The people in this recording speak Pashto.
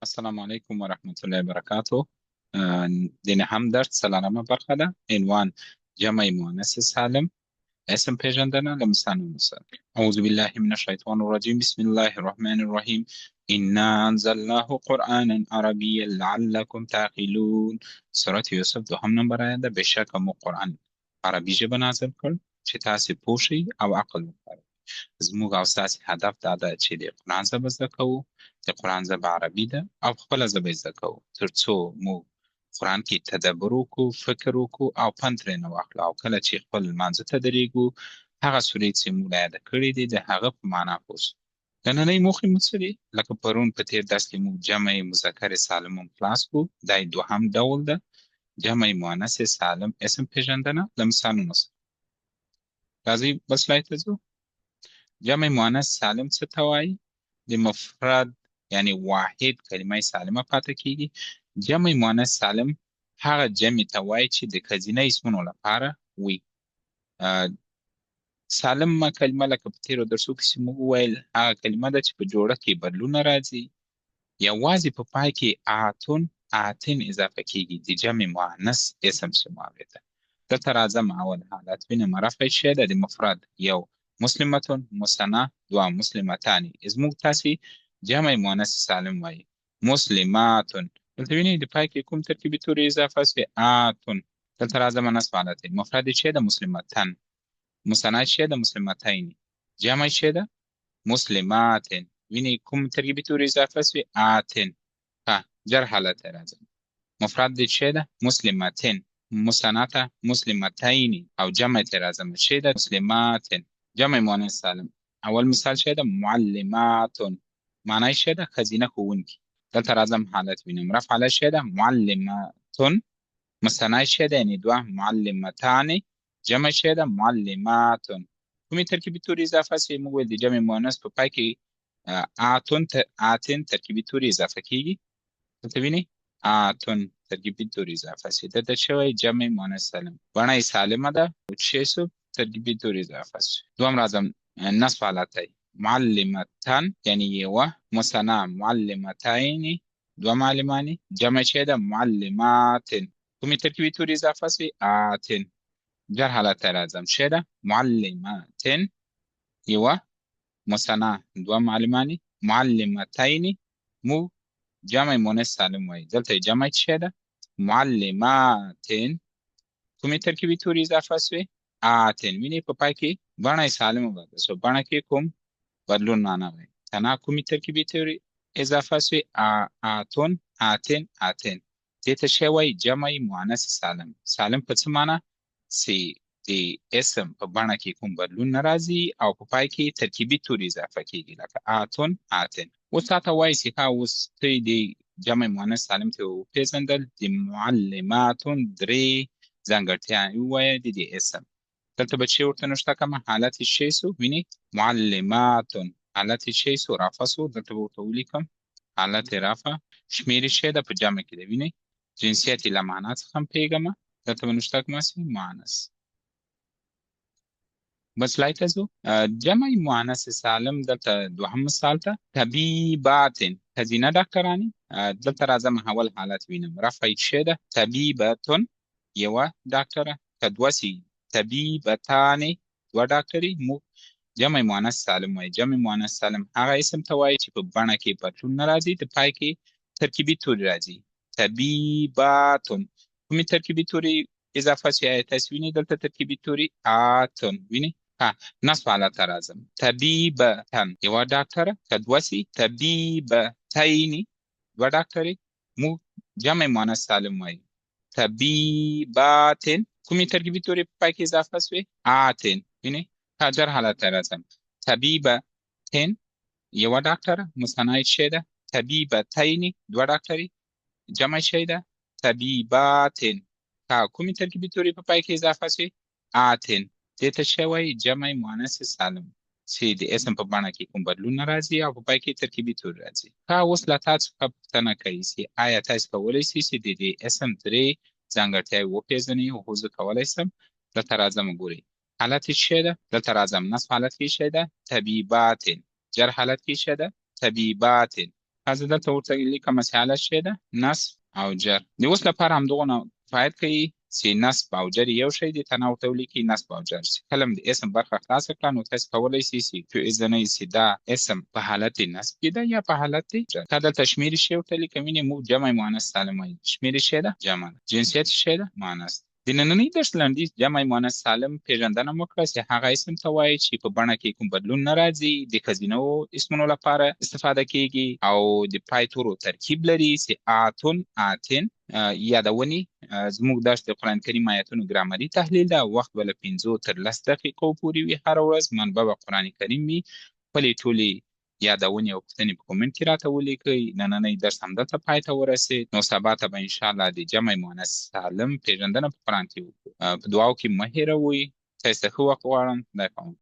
السلام علیکم و رحمت الله وبرکاته. دین هم درد سلامه برخه ده. عنوان جمع مؤنث سالم، اسم پیژندنه لمسان مثال. اعوذ بالله من الشیطان الرجیم، بسم الله الرحمن الرحیم. انا انزلناه قرآنا عربیا لعلكم تعقلون. سورة یوسف دوهم نمبر آیه ده. بشک مو قرآن عربی ژبه نازل کړ چې تاسو پوه شئ او عقل وکړئ. زموږ او ستاسې هدف دا ده چې د قرآن ژبه زده کوو. د قرآن ژبه عربي ده او خپله ژبه یې زده کوو ترڅو موږ قرآن کې تدبر وکړو، فکر وکړو او پند ترېنه واخلو، او کله چې خپل لمانځه ته درېږو هغه سورې چې موږ یاده کړې دي د هغه په معنا پوه شو. نننۍ موخې مو څه دي؟ لکه پرون په تېر درس کې موږ جمع مذکر سالم خلاص کړو. دا یې دوهم ډول ده، جمع مؤنث سالم اسم پیژندنه له مثالونو سره. راځئ بل سلاید ته ځو. جمع مؤنث سالم څه ته وایي؟ د مفرد یعنی واحد کلمه سالمه پاتې کیږي. جمع مؤنث سالم هغه جمع ته وایي چې د ښځینه اسمونو لپاره وي. سالمه کلمه لکه په تېرو درسو کې چې موږ وویل هغه کلمه ده چې په جوړه کې بدلون نه راځي، یوازې په پای کې آتن اضافه کیږي د جمع مؤنث اسم شماره ده. دلته راځم اول حالت وینم رفع شی ده د مفرد، یو مسلمتون، مثنی، دو مسلمتانی. زموږ تاسې جمع مؤنث سالم وایي مسلماتون. دلته وینئ د پای کې کوم ترکیبي توري اضافه سوی؟ آتون. دلته راځم نصب حالت دی. مفرد شی ده مسلمتن، مثنی شی ده مسلمتین، جمع شی ده مسلماتن. وینئ کوم ترکیبي توري اضافه سوی؟ آتن. جر حالت راځم. مفرد د چی ده؟ مسلمتین، مثنی ته مسلمتین او جمع ته راځم چی ده؟ مسلماتن. جمع مؤنث سالم. اول مثال چی ده؟ معلماتن. معنی چی ده؟ ښځینه ښوونکي. دلته راځم حالت وینم. رفع حالت چی ده؟ معلماتن. مثنی چی ده؟ یعنی دوه. معلمتان. جمع چی ده؟ معلماتن. کومې ترکیبي توري اضافه سي؟ موږ ویل د جمع مؤنث په پای کې آتن ترکیبي توري اضافه کیږي. دلته وینئ آتن ترکیبي توري اضافه سي. دلته شوی جمع مؤنث سالم، بڼه یې سالمه ده او څه سو ترکیبي توري اضافه سي. دوهم راځم نصب حالت دی. معلمتان یعنی یوه، مثنی معلمتین دوه معلمانی، جمع چی ده؟ معلماتن. کومې ترکیبي توري اضافه سي؟ آتن. جر حالت ته راځم چی ده؟ معلماتن یوه، مثنی دوه معلمانی، معلمتین مو جمع مؤنث سالم وایي. دلته جمع چی ده؟ معلماتن. کومې ترکیبي توري اضافه سوی؟ آتن. وینئ په پای کې بڼه یې سالمه ده، سو بڼه کې کوم بدلون معنا وایي. تنها کومې ترکیبي توري اضافه سوی؟ آتن، آتن، آتن. دې ته شی وایي جمع مؤنث سالم. سالم په څه معنا؟ چې د اسم په بڼه کې کوم بدلون نه راځي او په پای کې ترکیبي توري اضافه کیږي لکه آتن، آتن. اوس تاته وایي چې اوس ته د جمع مؤنث سالم ته وپېژندل، د معلماتن درې ځانګړتیاوې ووایه د دې اسم. دلته به چې ورته نشته کومه حالت یې شی سو؟ وینئ معلماتن حالت یې شی سو رفع سو. دلته به ورته ولیکم حالت رفع. شمېر شی ده په جمع کې ده. وینئ جنسیت یې له معنا څخه هم پوهېږمه. دلته به نشته کومه سي؟ مؤنث. بس سلاید ته ځو. جمع مؤنث سالم دلته دوهم مثال ته طبیباتن ښځینه ډاکټرانې. دلته راځم اول حالت وینم. رفع یې څه ده؟ طبیبتن یوه ډاکټره. که دوه سي طبیبتانې دوه ډاکټرې. موږ جمع مؤنث سالم وایي. جمع مؤنث سالم هغه اسم ته وایي چې په بڼه کې بدلون نه راځي، د پای کې ترکیبي توري راځي. طبیباتن. کومې ترکیبي توري اضافه سي؟ آیا تاسې وینئ دلته ترکیبي توري؟ آتن. وینئ نصب حالت ته راځم. طبیبتن یوه ډاکټره. که دوه سي طبیبتین دوه ډاکټرې. موږ جمع مؤنث سالم وایي. طبیباتن. کومې ترکیبي توري په پای کې اضافه سوې؟ آتن. وینئ جر حالت ته راځم. طبیبتن یوه ډاکټره، مثنی شی ده طبیبتین دوه ډاکټرې، جمع شی ده طبیباتن. کومې ترکیبي توري په پای کې اضافه سوې؟ آتن. دې ته شی وایي جمع مؤنث سالم چې د اسم په بڼه کې کوم بدلون نه راځي او په پای کې ترکیبي توري راځي. اوس له تا څخه پوښتنه کوي چې آیا تاسو کولی شئ چې د دې اسم درې ځانګړتیاوې وپېژنئ؟ هو زه کولی شم. دلته راځم ګورئ حالت یې څه ده؟ دلته راځم نصب حالت کې څه ده؟ طبیباتن. جر حالت کې څه ده؟ طبیباتن. زه دلته ورته لیکم چې حالت شی ده نصب او جر. د اوس لپاره همدغونه کفایت کوي چې نصب او جر یو شی دي. ته ورته ولیکي نصب او جر. چې کله د اسم برخه خلاصه کړه نو تاسو کولی شئ چې پیژنئ چې دا اسم په حالت نصب کې ده یا په حالت جر. که دلته شمیرې شی ورته لیکم موږ جمع مؤنث سالم وایي. شمیرې شی ده جمع ده. جنسیت شی ده مؤنث. د نننۍ درس لنډیز جمع مؤنث سالم پیژندنه مو کړه چې هغه اسم ته وایي چې په بڼه کې کوم بدلون نه راځي، د ښځینه اسمونو لپاره استفاده کیږي او د پای تورو ترکیب لري چې آتون آتن یادونې. زموږ درس د قرآن کریم آیتونو ګرامري تحلیل ده. وخت به له 5 تر 10 دقیقو پورې وي هره ورځ. منبع به قرآن کریم وي. خپلې ټولې یادونې او پوښتنې په کومنټ کې راته ولیکئ. نننۍ درس همدلته پای ته ورسېد. نو سبا ته به انشاءالله د جمع مؤنث سالم پیژندنه په قرآن کې وکړو. په دعاو کې مه هېروئ. تاسو ته ښه وخت غواړم. خدای پامان.